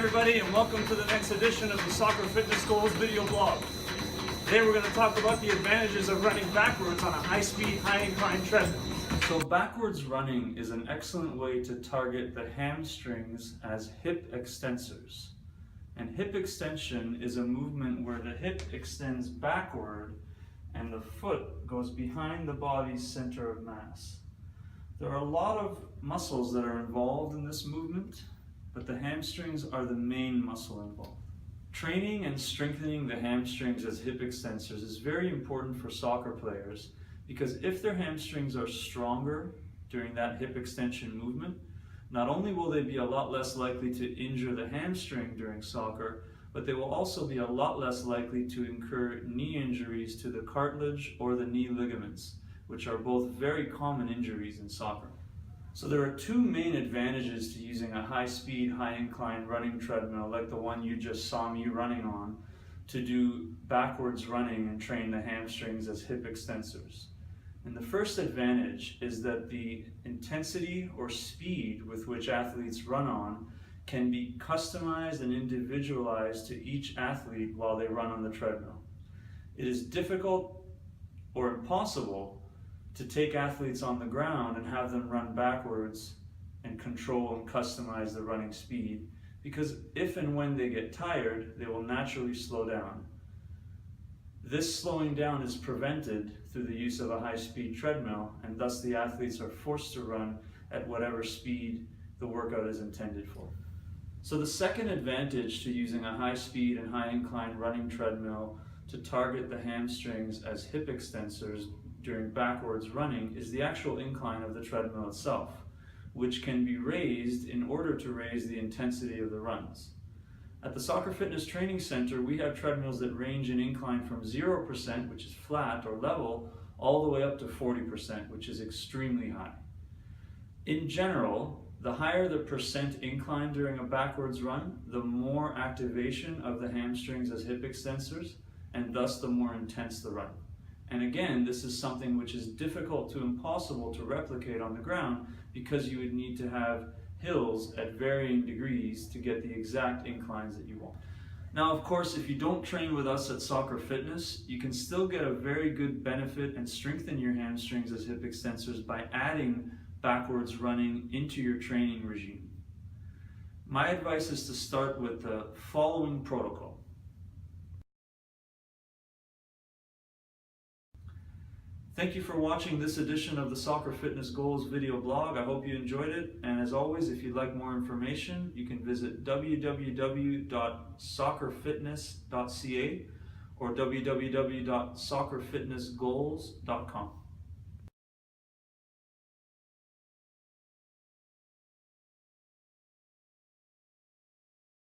everybody, and welcome to the next edition of the Soccer Fitness Goals video blog. Today we're going to talk about the advantages of running backwards on a high-speed, high-incline treadmill. So backwards running is an excellent way to target the hamstrings as hip extensors. And hip extension is a movement where the hip extends backward and the foot goes behind the body's center of mass. There are a lot of muscles that are involved in this movement, but the hamstrings are the main muscle involved. Training and strengthening the hamstrings as hip extensors is very important for soccer players because if their hamstrings are stronger during that hip extension movement, not only will they be a lot less likely to injure the hamstring during soccer, but they will also be a lot less likely to incur knee injuries to the cartilage or the knee ligaments, which are both very common injuries in soccer. So there are two main advantages to using a high-speed, high-incline running treadmill like the one you just saw me running on to do backwards running and train the hamstrings as hip extensors. And the first advantage is that the intensity or speed with which athletes run on can be customized and individualized to each athlete while they run on the treadmill. It is difficult or impossible to take athletes on the ground and have them run backwards and control and customize the running speed, because if and when they get tired, they will naturally slow down. This slowing down is prevented through the use of a high-speed treadmill, and thus the athletes are forced to run at whatever speed the workout is intended for. So the second advantage to using a high-speed and high-incline running treadmill to target the hamstrings as hip extensors during backwards running is the actual incline of the treadmill itself, which can be raised in order to raise the intensity of the runs. At the Soccer Fitness Training Center, we have treadmills that range in incline from 0%, which is flat or level, all the way up to 40%, which is extremely high. In general, the higher the percent incline during a backwards run, the more activation of the hamstrings as hip extensors, and thus the more intense the run. And again, this is something which is difficult to impossible to replicate on the ground because you would need to have hills at varying degrees to get the exact inclines that you want. Now, of course, if you don't train with us at Soccer Fitness, you can still get a very good benefit and strengthen your hamstrings as hip extensors by adding backwards running into your training regime. My advice is to start with the following protocol. Thank you for watching this edition of the Soccer Fitness Goals video blog. I hope you enjoyed it. And as always, if you'd like more information, you can visit www.soccerfitness.ca or www.soccerfitnessgoals.com.